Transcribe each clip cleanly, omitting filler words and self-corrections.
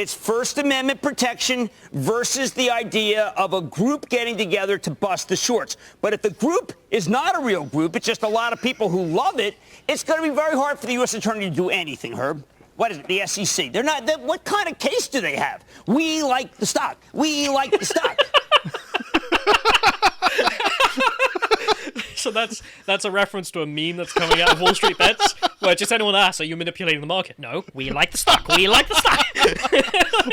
It's First Amendment protection versus the idea of a group getting together to bust the shorts. But if the group is not a real group, it's just a lot of people who love it, it's going to be very hard for the U.S. Attorney to do anything, Herb. What is it? The SEC. They're not. What kind of case do they have? We like the stock. We like the stock. So that's a reference to a meme that's coming out of Wall Street Bets, where just anyone asks, are you manipulating the market? No, we like the stock. We like the stock.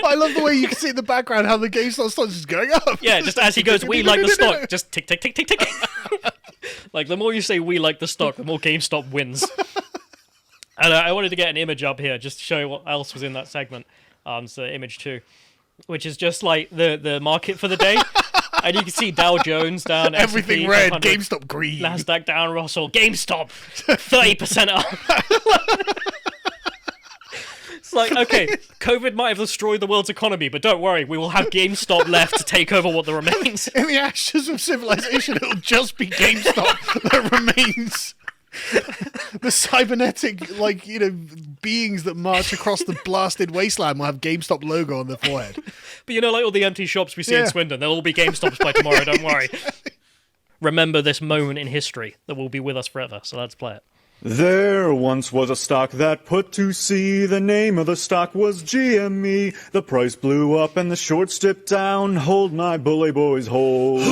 I love the way you can see in the background how the GameStop stock is just going up. Yeah, just as he goes, we like the stock. Just tick, tick, tick, tick, tick. Like, the more you say we like the stock, the more GameStop wins. And I wanted to get an image up here just to show you what else was in that segment. So image 2, which is just like the market for the day. And you can see Dow Jones down, everything S&P red, 500, GameStop green, Nasdaq down, Russell, GameStop 30% up. It's like, okay, COVID might have destroyed the world's economy, but don't worry, we will have GameStop left to take over what there remains. In the ashes of civilization, it'll just be GameStop that remains. The cybernetic, beings that march across the blasted wasteland will have GameStop logo on their forehead. But like all the empty shops we see in Swindon, they'll all be GameStops by tomorrow, don't worry. Remember this moment in history that will be with us forever, so let's play it. There once was a stock that put to sea. The name of the stock was GME. The price blew up and the shorts dipped down. Hold my bully boys, hold.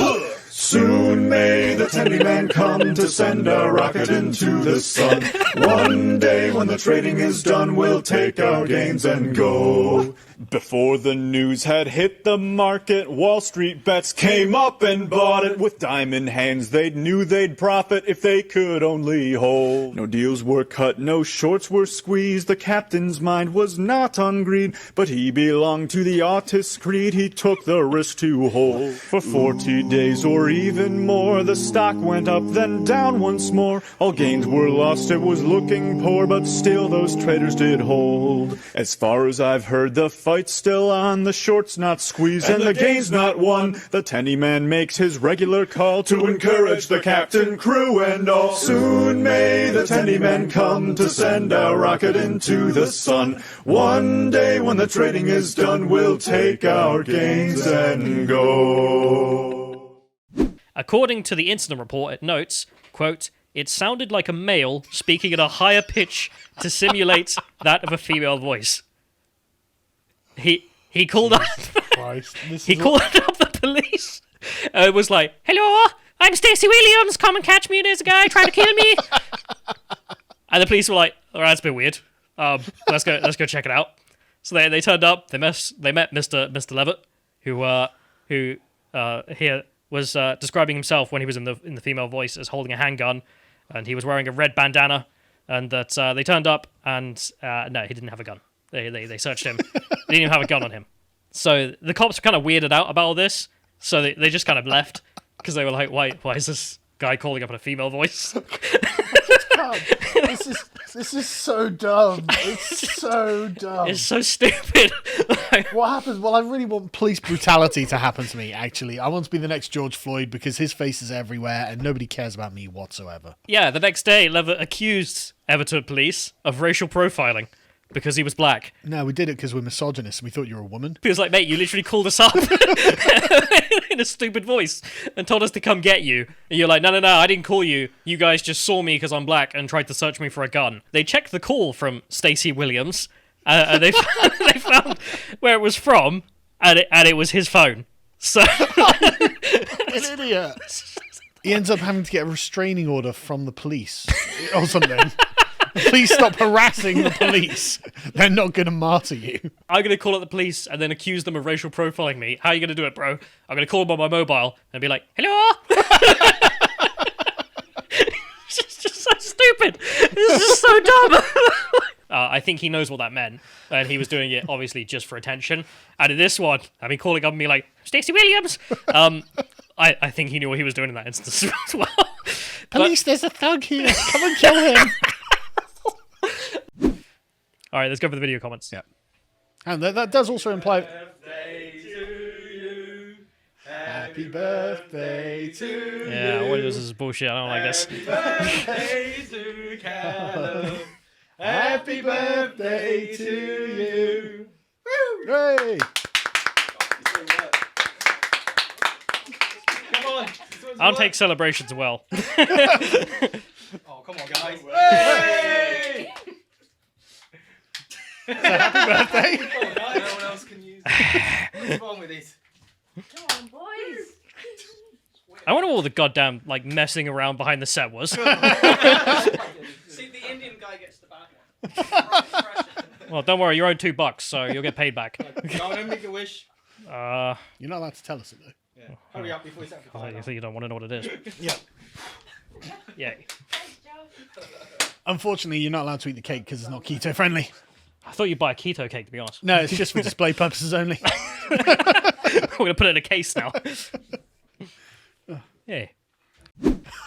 Soon may the tendy man come to send a rocket into the sun. One day when the trading is done, we'll take our gains and go. Before the news had hit the market, Wall Street Bets came up and bought it. With diamond hands, they knew they'd profit if they could only hold. No deals were cut, no shorts were squeezed. The captain's mind was not on greed, but he belonged to the artist's creed. He took the risk to hold. For 40 days or even more, the stock went up, then down once more. All gains were lost, it was looking poor, but still those traders did hold. As far as I've heard, the fight's still on, the short's not squeezed and the gain's not won. The tendy man makes his regular call to encourage the captain, crew, and all. Soon may the tendy man come to send a rocket into the sun. One day when the trading is done, we'll take our gains and go. According to the incident report, it notes, quote, it sounded like a male speaking at a higher pitch to simulate that of a female voice. He called up called up the police. It was like, hello, I'm Stacey Williams. Come and catch me. There's a guy trying to kill me. And the police were like, all right, that's a bit weird. Let's go check it out. So they turned up. They met Mr. Levitt, who here was describing himself when he was in the female voice as holding a handgun, and he was wearing a red bandana. And that they turned up, and no, he didn't have a gun. They searched him. They didn't even have a gun on him. So the cops were kind of weirded out about all this. So they just kind of left because they were like, why is this guy calling up in a female voice? God, this is so dumb. It's so dumb. It's so stupid. What happens? Well, I really want police brutality to happen to me, actually. I want to be the next George Floyd because his face is everywhere and nobody cares about me whatsoever. Yeah, the next day, Levitt accused Everton police of racial profiling because he was black. No, we did it because we're misogynists and we thought you were a woman. He was like, mate, you literally called us up in a stupid voice and told us to come get you. And you're like, no, I didn't call you. You guys just saw me because I'm black and tried to search me for a gun. They checked the call from Stacey Williams and they found where it was from, and it was his phone. So an idiot. He ends up having to get a restraining order from the police or something. Please stop harassing the police. They're not going to martyr you. I'm going to call up the police and then accuse them of racial profiling me. How are you going to do it, bro? I'm going to call them on my mobile and be like, hello? It's just so stupid. This is so dumb. I think he knows what that meant, and he was doing it obviously just for attention. And in this one, I mean, calling up and be like, Stacey Williams. I think he knew what he was doing in that instance as well. Police, there's a thug here. Come and kill him. All right, let's go for the video comments. Yeah. And that does also imply... Happy birthday to you. Yeah, what is this bullshit? I don't like this. Happy birthday to Callum. Happy birthday to you. Woo! Hooray! Come on. I'll take celebrations well. Oh, come on, guys. Hey! Happy birthday! Come on, guys. No one else can use it. What's wrong with it? Come on, boys. I wonder what all the goddamn like messing around behind the set was. See, the Indian guy gets the bad one. Well, don't worry, you're owed $2, so you'll get paid back. Go on, make a wish. You're not allowed to tell us it though. Yeah. Hurry up before it's out. You don't want to know what it is. Yeah. Yay. Thanks, Joe. Unfortunately, you're not allowed to eat the cake because it's not keto friendly. I thought you'd buy a keto cake, to be honest. No, it's just for display purposes only. We're going to put it in a case now. Yeah.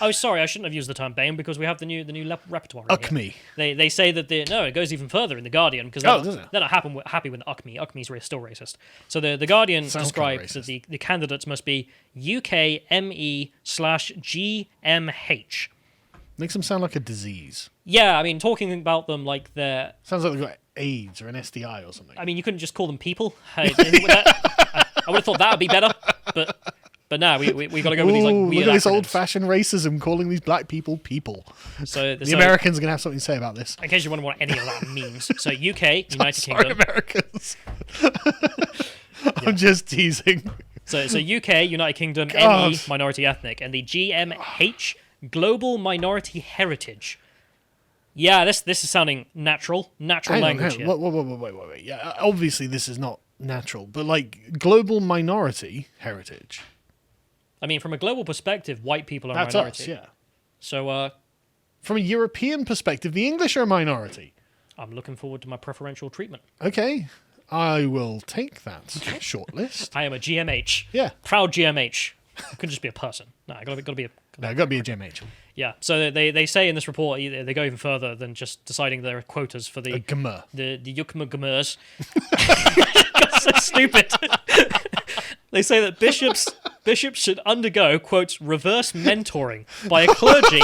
Oh, sorry, I shouldn't have used the term BAME because we have the new repertoire. in here. UCME. They say that it goes even further in the Guardian because does it? they're not happy with the UCME. UCME is still racist. So the Guardian Sounds kinda describes that the candidates must be UKME/GMH. Makes them sound like a disease. Yeah, I mean, talking about them like they're. Sounds like they've got AIDS or an STI or something. I mean, you couldn't just call them people. I would have thought that would be better, but no, we got to go with these like Ooh, weird look at this acronyms. old-fashioned racism, calling these black people people. So The Americans are going to have something to say about this. in case you wonder what any of that means, so UK, United Sorry, Kingdom. Americans. I'm just teasing. So UK, United Kingdom, God. ME, minority ethnic, and the GMH, global minority heritage. Yeah, this is sounding natural language here. Wait. Yeah, obviously this is not natural, but like global minority heritage. I mean, from a global perspective, white people are That's minority. us, yeah. So From a European perspective, the English are a minority. I'm looking forward to my preferential treatment. Okay, I will take that short list. I am a GMH. Yeah. Proud GMH. It couldn't just be a person. No, I gotta be a. No, got to be a GMH. Yeah. So they say in this report they go even further than just deciding their quotas for A gmur. the Yukma Gmurs. That's so stupid. They say that bishops should undergo, quote, reverse mentoring by a clergy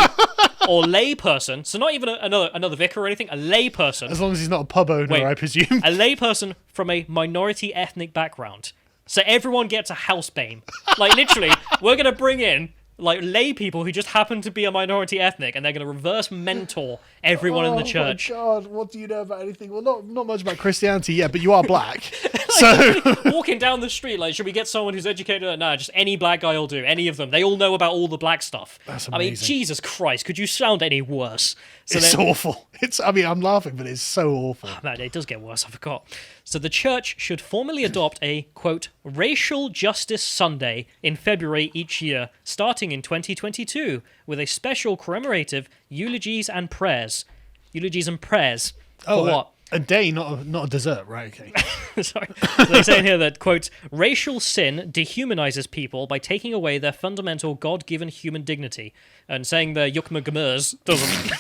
or lay person. So not even another vicar or anything, a lay person. As long as he's not a pub owner, Wait. I presume. A lay person from a minority ethnic background. So everyone gets a house BAME. Like literally, we're gonna bring in like lay people who just happen to be a minority ethnic, and they're gonna reverse mentor everyone in the church. Oh my God, what do you know about anything? Well, not much about Christianity yet, but you are black. So Walking down the street, like, should we get someone who's educated? No, just any black guy will do. Any of them. They all know about all the black stuff. That's I mean, amazing. Jesus Christ, could you sound any worse? So it's then- awful. I'm laughing, but it's so awful. Man, it does get worse, I forgot. So the church should formally adopt a, quote, Racial Justice Sunday in February each year, starting in 2022, with a special commemorative eulogies and prayers. Eulogies and prayers. For what? A day, not a dessert, right? Okay. Sorry. So they say in here that, quote, racial sin dehumanizes people by taking away their fundamental God-given human dignity. And saying the Yukma Gmurs doesn't.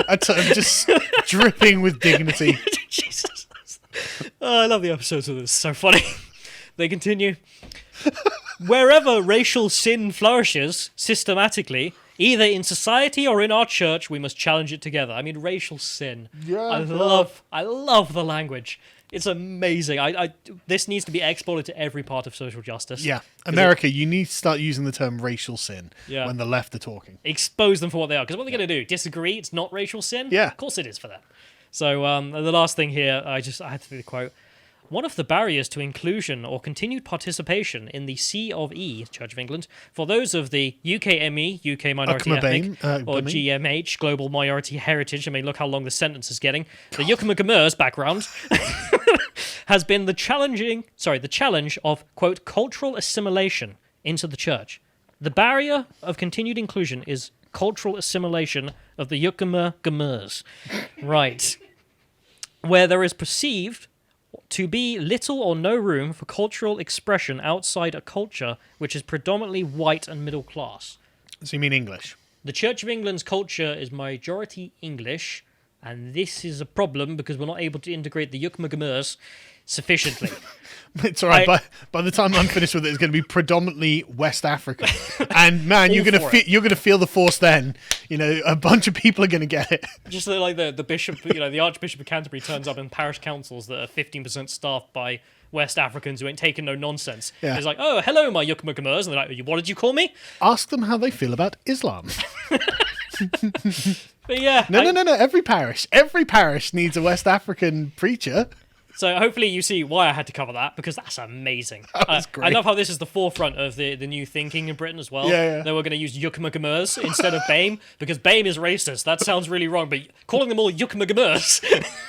I'm just dripping with dignity. Jesus. Oh, I love the episodes of this. It's so funny. They continue. Wherever racial sin flourishes systematically, either in society or in our church, we must challenge it together. I mean, racial sin. Yeah, I love the language. It's amazing. This needs to be exported to every part of social justice. Yeah. America, you need to start using the term racial sin Yeah. when the left are talking. Expose them for what they are. Because what are they going to do? Disagree? It's not racial sin? Yeah. Of course it is for them. So the last thing here, I had to do the quote. One of the barriers to inclusion or continued participation in the C of E, Church of England, for those of the UKME, UK Minority Ethnic, or GMH, Global Minority Heritage, I mean, look how long the sentence is getting, the Yukma Gmurs background, has been the challenge of, quote, cultural assimilation into the church. The barrier of continued inclusion is cultural assimilation of the Yukma Gmurs. Right. Where there is perceived to be little or no room for cultural expression outside a culture which is predominantly white and middle class. So you mean English? The Church of England's culture is majority English, And this is a problem because we're not able to integrate the Yukmagamers sufficiently. It's all right. By the time I'm finished with it, it's going to be predominantly West African, and man, you're going to feel the force. Then a bunch of people are going to get it. Just like the bishop, the Archbishop of Canterbury turns up in parish councils that are 15% staffed by West Africans who ain't taking no nonsense. Yeah. It's like, oh, hello, my Yukmagamers, and they're like, what did you call me? Ask them how they feel about Islam. But yeah, No. Every parish needs a West African preacher. So hopefully you see why I had to cover that, because that's amazing. That's great. I love how this is the forefront of the new thinking in Britain as well. Yeah. They were going to use Yukmagamers instead of BAME, because BAME is racist. That sounds really wrong, but calling them all Yukmagamers...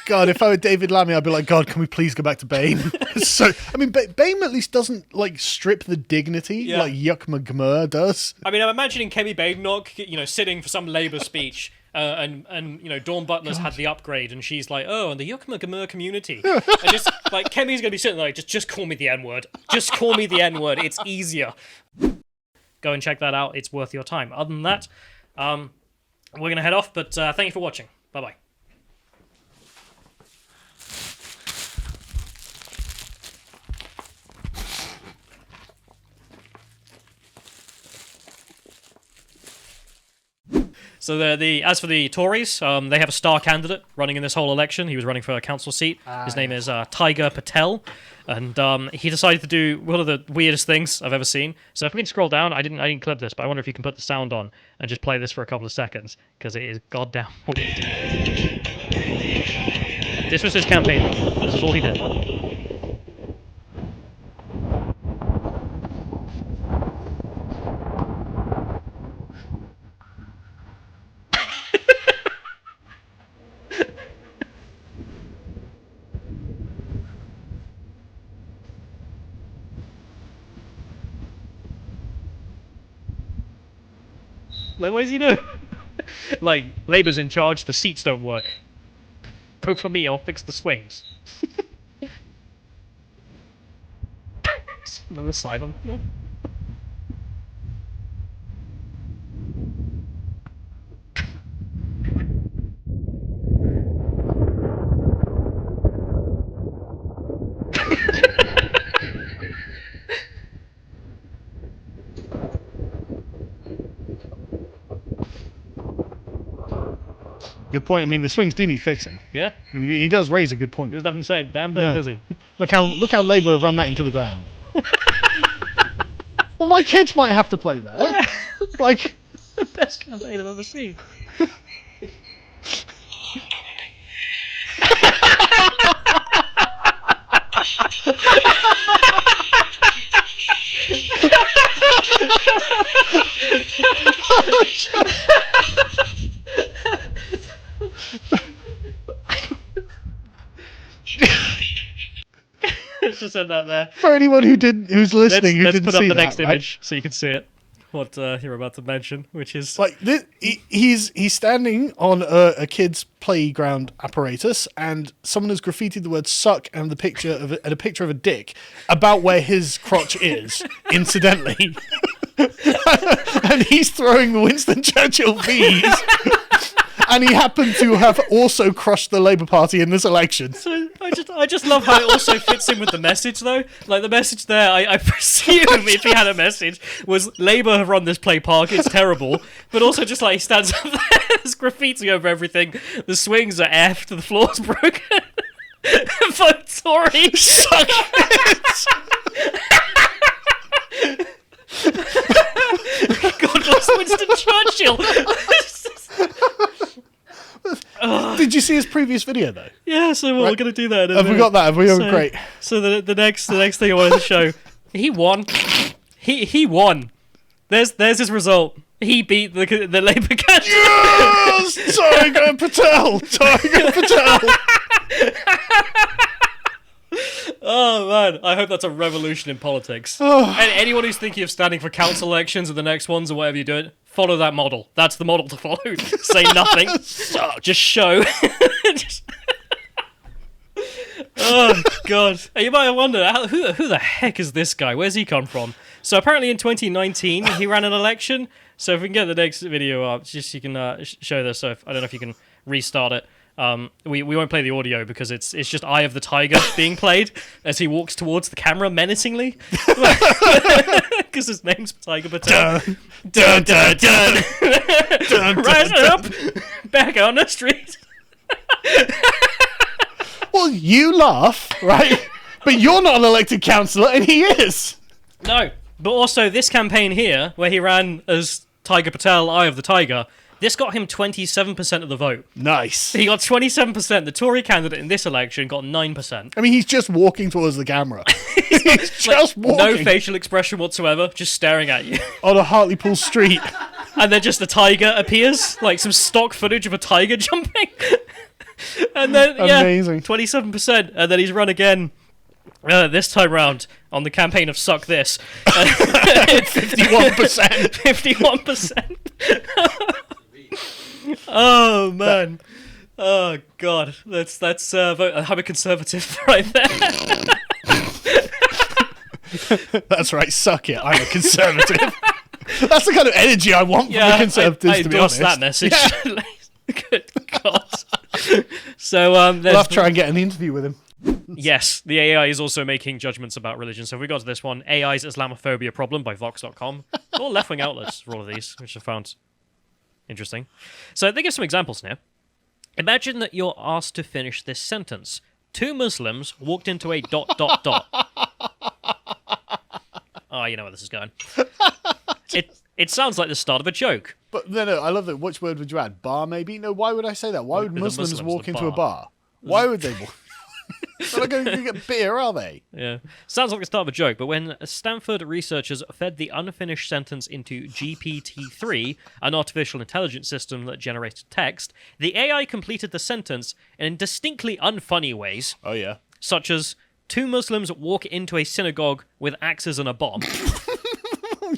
God, if I were David Lammy, I'd be like, God, can we please go back to BAME? BAME at least doesn't strip the dignity like Yukmagmer does. I mean, I'm imagining Kemi Badenoch, sitting for some Labour speech, and Dawn Butler's had the upgrade, and she's like, oh, and the Yukmagamur community. And just Kemi's gonna be sitting there like, just call me the N-word. Just call me the N-word. It's easier. Go and check that out. It's worth your time. Other than that, we're gonna head off. But thank you for watching. Bye bye. So as for the Tories, they have a star candidate running in this whole election. He was running for a council seat. His name is Tiger Patel, and he decided to do one of the weirdest things I've ever seen. So if we can scroll down, I didn't clip this, but I wonder if you can put the sound on and just play this for a couple of seconds, because it is goddamn weird. This was his campaign. This is all he did. Like, what does he do? Like, Labour's in charge, the seats don't work. Vote for me, I'll fix the swings. Another slide on. Good point. I mean, the swings do need fixing. Yeah? He does raise a good point. There's nothing to say, damn thing, does he? Look how Labour have run that into the ground. Well, my kids might have to play that. Like, The best campaign I've ever seen. Let's just end that there. for anyone who's listening, Let's who didn't put up see the that, next right? image so you can see it. What you're about to mention, which is Like he's standing on a kid's playground apparatus, and someone has graffitied the word "suck" and a picture of a dick about where his crotch is, incidentally. And he's throwing the Winston Churchill V's, and he happened to have also crushed the Labour Party in this election. So I just love how it also fits in with the message, though. Like, the message there, I presume, if he had a message, was Labour have run this play park, it's terrible. But also just like he stands up there, there's graffiti over everything, the swings are effed, the floor's broken. Vote Tory. Suck God bless Winston Churchill. Did you see his previous video though? Yeah, so we're going to do that. Have we got that? Have we? So, Great. So the next thing I wanted to show, he won. He won. There's his result. He beat the Labour candidate. Yes! Tiger Patel! Tiger Patel! Oh man, I hope that's a revolution in politics. Oh. And anyone who's thinking of standing for council elections or the next ones or whatever you do it, follow that model. That's the model to follow. Say nothing. Just show. Oh god. And you might wonder who the heck is this guy? Where's he come from? So apparently in 2019 he ran an election. So if we can get the next video up, just you can show this. So I don't know if you can restart it. We won't play the audio because it's just Eye of the Tiger being played as he walks towards the camera menacingly. Because his name's Tiger Patel. Dun, dun, dun. Dun, Rise dun, up! Back on the street! Well, you laugh, right? But you're not an elected councillor, and he is. No, but also this campaign here, where he ran as Tiger Patel, Eye of the Tiger, this got him 27% of the vote. Nice. He got 27%. The Tory candidate in this election got 9%. I mean, he's just walking towards the camera. He's just walking. No facial expression whatsoever, just staring at you. On a Hartlepool street. And then just a tiger appears, like some stock footage of a tiger jumping. And then, Amazing. 27%. And then he's run again. This time round on the campaign of Suck This. 51%. 51%. Oh, man. Oh, God. That's vote. I'm a conservative right there. That's right, suck it. I'm a conservative. That's the kind of energy I want from the Conservatives, I to be endorse honest. that message. Yeah. Good God. So, We'll there's have to try and get an interview with him. yes, the AI is also making judgments about religion. So if we got to this one, AI's Islamophobia problem by Vox.com. All left-wing outlets for all of these, which I found interesting. So they give some examples here. Imagine that you're asked to finish this sentence. 2 Muslims walked into a ... Oh, you know where this is going. It sounds like the start of a joke. But no, I love that. Which word would you add? Bar, maybe? No, why would I say that? Why would The Muslims Muslims, walk the into a bar. bar? Why would they walk? They're not going to get beer, are they? Yeah. Sounds like the start of a joke, but when Stanford researchers fed the unfinished sentence into GPT-3, an artificial intelligence system that generated text, the AI completed the sentence in distinctly unfunny ways, Oh, yeah. such as 2 Muslims walk into a synagogue with axes and a bomb.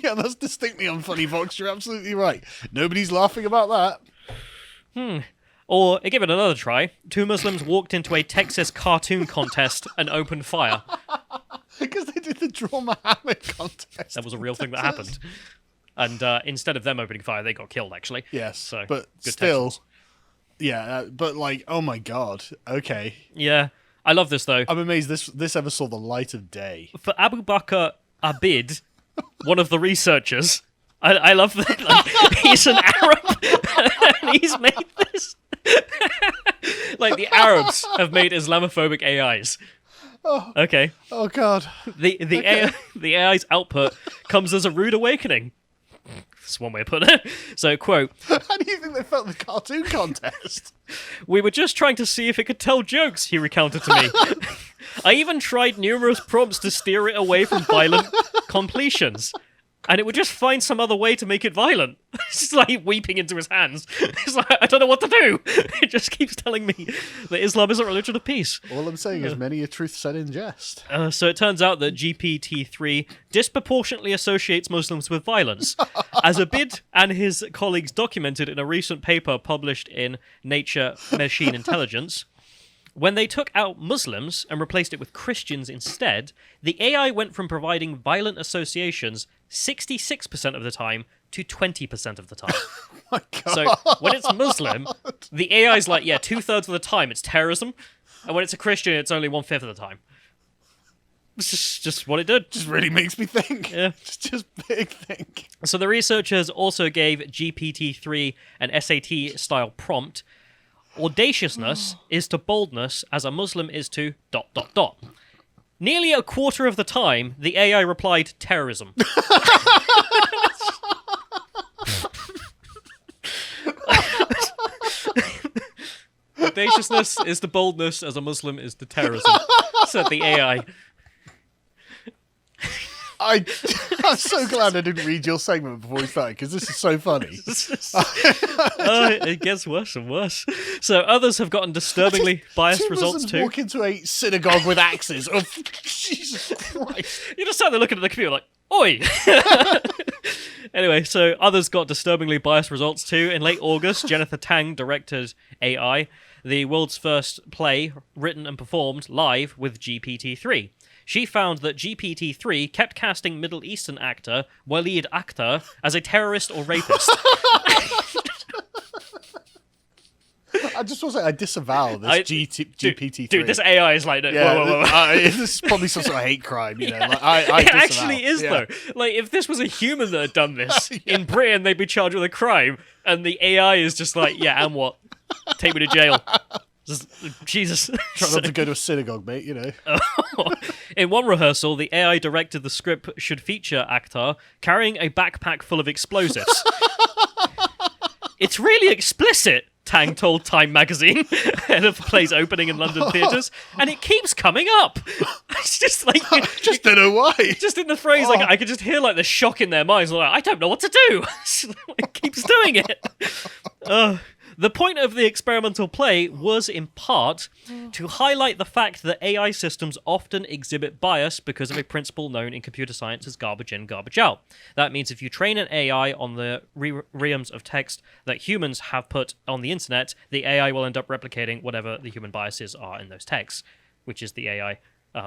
Yeah, that's distinctly unfunny, Vox. You're absolutely right. Nobody's laughing about that. Or, give it another try, 2 Muslims walked into a Texas cartoon contest and opened fire. Because they did the Draw Muhammad contest. That was a real thing that happened. And instead of them opening fire, they got killed, actually. Yes, So, but good still... tensions. Yeah, but like, oh my god. Okay. Yeah. I love this, though. I'm amazed this ever saw the light of day. For Abu Bakr Abid, one of the researchers, I love that. Like, he's an Arab, and he's made this. Like, the Arabs have made Islamophobic AIs. Okay. Oh god. The AI's output comes as a rude awakening. That's one way of putting it. So, quote, How do you think they felt the cartoon contest? "We were just trying to see if it could tell jokes," he recounted to me. "I even tried numerous prompts to steer it away from violent completions. And it would just find some other way to make it violent." It's just like weeping into his hands. It's like, I don't know what to do. It just keeps telling me that Islam is a religion of peace. All I'm saying is many a truth said in jest. So it turns out that GPT-3 disproportionately associates Muslims with violence, as Abid and his colleagues documented in a recent paper published in Nature Machine Intelligence. When they took out Muslims and replaced it with Christians instead, the AI went from providing violent associations 66% of the time to 20% of the time. My god. So when it's Muslim, the AI's like, yeah, 2/3 of the time it's terrorism, and when it's a Christian, it's only 1/5 of the time. It's just what it did. Just really makes me think. Yeah. Just big think. So the researchers also gave GPT-3 an SAT-style prompt. Audaciousness is to boldness as a Muslim is to ... Nearly a quarter of the time, the AI replied terrorism. Audaciousness is to boldness as a Muslim is to terrorism, said the AI. I'm so glad I didn't read your segment before we started, because this is so funny. It gets worse and worse. So others have gotten disturbingly biased Two results Muslims too. walk into a synagogue with axes. Oh, Jesus Christ. You just sat there looking at the computer like, oi! Anyway, so others got disturbingly biased results too. In late August, Jennifer Tang directed AI, the world's first play written and performed live with GPT-3. She found that GPT-3 kept casting Middle Eastern actor Waleed Akhtar as a terrorist or rapist. I just want to say I disavow this GPT-3. Dude, this AI is like, Yeah, whoa, whoa, whoa. this is probably some sort of hate crime, you know. Like, I It disavow. actually is, though. Like, if this was a human that had done this, in Britain, they'd be charged with a crime, and the AI is just like, yeah, and what? Take me to jail. Just, Jesus. Try not to go to a synagogue, mate, you know. In one rehearsal, the AI directed the script should feature actor carrying a backpack full of explosives. It's really explicit, Tang told Time magazine ahead of the play's opening in London theatres, and it keeps coming up. It's just like... Just don't know why. Just in the phrase, like, I could just hear like the shock in their minds. Like, I don't know what to do. It keeps doing it. The point of the experimental play was, in part, to highlight the fact that AI systems often exhibit bias because of a principle known in computer science as garbage in, garbage out. That means if you train an AI on the realms of text that humans have put on the internet, the AI will end up replicating whatever the human biases are in those texts, which is the AI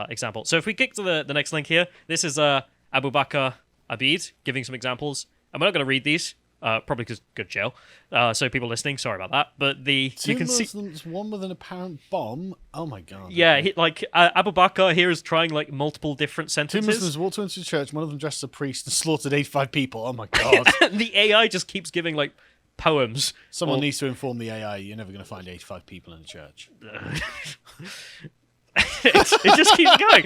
example. So if we kick to the next link here, this is Abu Bakr Abid giving some examples. And we're not going to read these. Probably because go to jail. So people listening, sorry about that. But you can see Muslims, one with an apparent bomb. Oh my god. Yeah, Abu Bakr here is trying like multiple different Two sentences. Muslims walked into the church. One of them dressed as a priest and slaughtered 85 people. Oh my god. The AI just keeps giving like poems. Someone needs to inform the AI you're never going to find 85 people in the church. It just keeps going.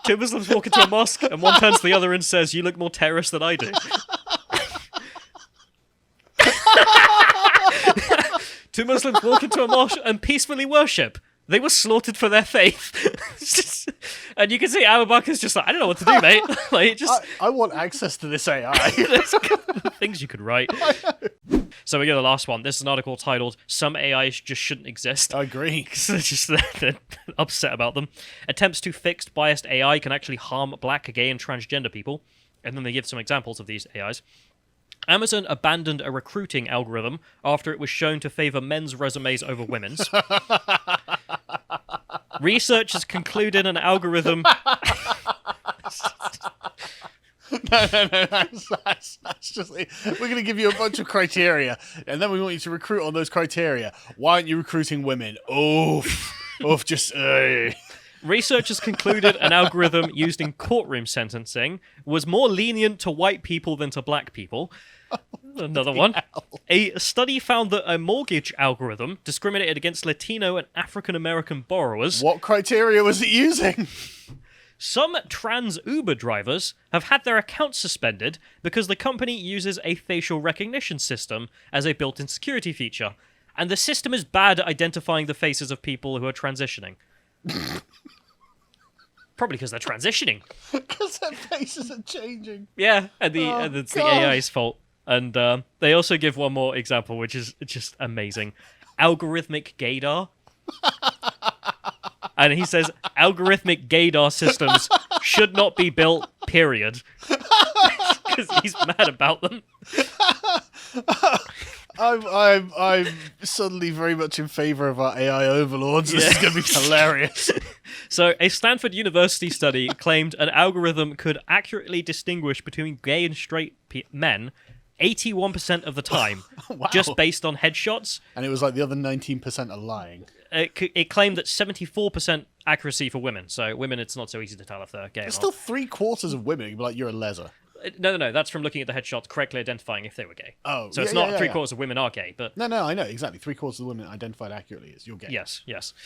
Two Muslims walk into a mosque and one turns to the other and says, "You look more terrorist than I do." Two Muslims walk into a mosque and peacefully worship. They were slaughtered for their faith. And you can see Abu Bakr's just like, I don't know what to do, mate. Like, I want access to this AI. there's a couple of things you could write. So we go to the last one. This is an article titled, "Some AIs Just Shouldn't Exist." I agree. They're upset about them. Attempts to fix biased AI can actually harm black, gay, and transgender people. And then they give some examples of these AIs. Amazon abandoned a recruiting algorithm after it was shown to favor men's resumes over women's. Research has concluded an algorithm... No, that's just... We're going to give you a bunch of criteria, and then we want you to recruit on those criteria. Why aren't you recruiting women? Oof, just... Researchers concluded an algorithm used in courtroom sentencing was more lenient to white people than to black people. Another one. A study found that a mortgage algorithm discriminated against Latino and African American borrowers. What criteria was it using? Some trans Uber drivers have had their accounts suspended because the company uses a facial recognition system as a built-in security feature, and the system is bad at identifying the faces of people who are transitioning. Probably because they're transitioning. Because their faces are changing. Yeah, and it's the AI's fault. And they also give one more example, which is just amazing. Algorithmic gaydar. And he says, algorithmic gaydar systems should not be built, period. Because he's mad about them. I'm suddenly very much in favour of our AI overlords. This is going to be hilarious. So, a Stanford University study claimed an algorithm could accurately distinguish between gay and straight men 81% of the time, Wow. just based on headshots. And it was like the other 19% are lying. It claimed that 74% accuracy for women. So, women, it's not so easy to tell if they're gay or There's not. still 3/4 of women who'd be like, you're a leser. No. That's from looking at the headshots, correctly identifying if they were gay. Oh, so it's yeah, not yeah, 3/4 of women are gay, but No, I know, exactly. 3/4 of the women identified accurately as you're gay. yes.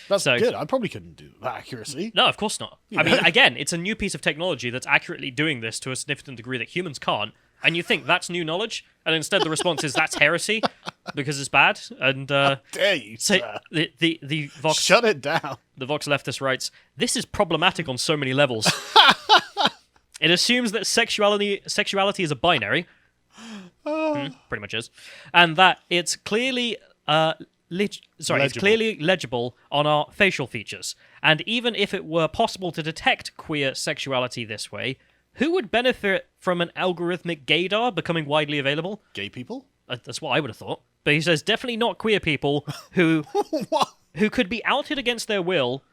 That's So- good. I probably couldn't do that accuracy. No, of course not. I mean, know? again, it's a new piece of technology that's accurately doing this to a significant degree that humans can't. And you think that's new knowledge, and instead the response is that's heresy because it's bad. And Dare you, so sir. the Vox Shut it down. the Vox leftist writes, "This is problematic on so many levels. It assumes that sexuality is a binary, pretty much is, and that it's clearly it's clearly legible on our facial features. And even if it were possible to detect queer sexuality this way, who would benefit from an algorithmic gaydar becoming widely available?" Gay people? That's what I would have thought. But he says definitely not queer people who What? who could be outed against their will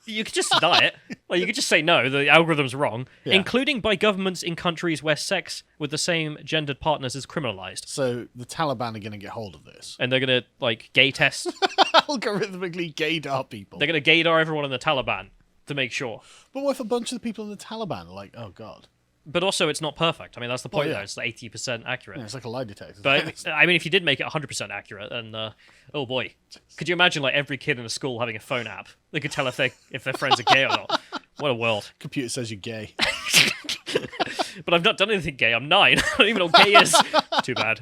You could just deny it. Like, you could just say no, the algorithm's wrong, including by governments in countries where sex with the same gendered partners is criminalized. So the Taliban are going to get hold of this. And they're going to, like, gay test. Algorithmically gaydar people. They're going to gaydar everyone in the Taliban to make sure. But what if a bunch of the people in the Taliban are like, oh, God. But also, it's not perfect. I mean, that's the point yeah. there. It's like 80% accurate. Yeah, it's like a lie detector. But, I mean, if you did make it 100% accurate, then, oh boy. Could you imagine, like, every kid in a school having a phone app? They could tell if their friends are gay or not. What a world. Computer says you're gay. But I've not done anything gay. I'm 9. I don't even know what gay is. Too bad.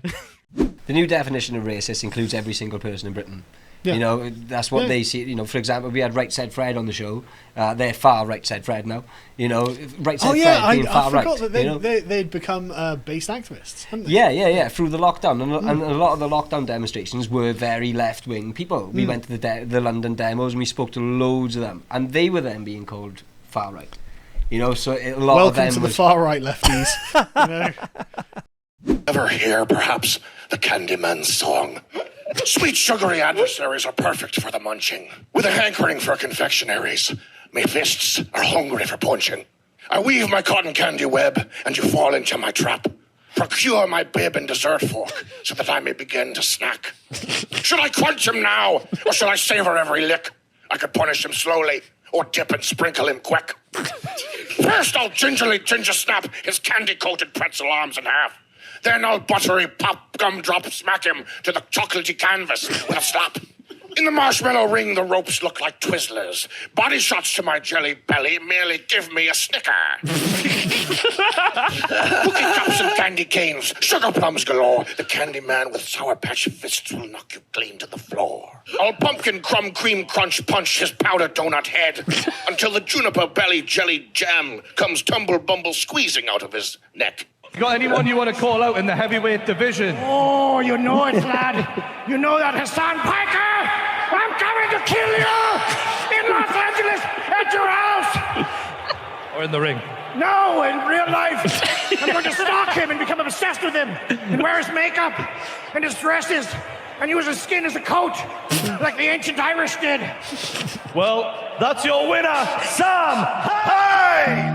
The new definition of racist includes every single person in Britain. Yeah. You know, that's what they see. You know, for example, we had Right Said Fred on the show. They're far Right Said Fred now. You know, Right Said Fred being far right. I forgot that they'd become based activists, hadn't they? Yeah. Through the lockdown, and a lot of the lockdown demonstrations were very left-wing people. We went to the London demos and we spoke to loads of them, and they were then being called far right. You know, so a lot Welcome of them to was the far right lefties. You know? Ever hear, perhaps, the Candyman's song? Sweet sugary adversaries are perfect for the munching. With a hankering for confectionaries, my fists are hungry for punching. I weave my cotton candy web, and you fall into my trap. Procure my bib and dessert fork, so that I may begin to snack. Should I crunch him now, or shall I savor every lick? I could punish him slowly, or dip and sprinkle him quick. First I'll gingerly ginger snap his candy-coated pretzel arms in half. Then I'll buttery pop gumdrop smack him to the chocolatey canvas with a slap. In the marshmallow ring, the ropes look like Twizzlers. Body shots to my jelly belly merely give me a snicker. Cookie cups and candy canes, sugar plums galore. The candy man with sour patch fists will knock you clean to the floor. I'll pumpkin crumb cream crunch punch his powder donut head until the juniper belly jelly jam comes tumble bumble squeezing out of his neck. You got anyone you want to call out in the heavyweight division? Oh, you know it, lad. You know that Hassan Piker. I'm coming to kill you in Los Angeles at your house. Or in the ring? No, in real life. I'm going to stalk him and become obsessed with him and wear his makeup and his dresses and use his skin as a coat like the ancient Irish did. Well, that's your winner, Sam Hay!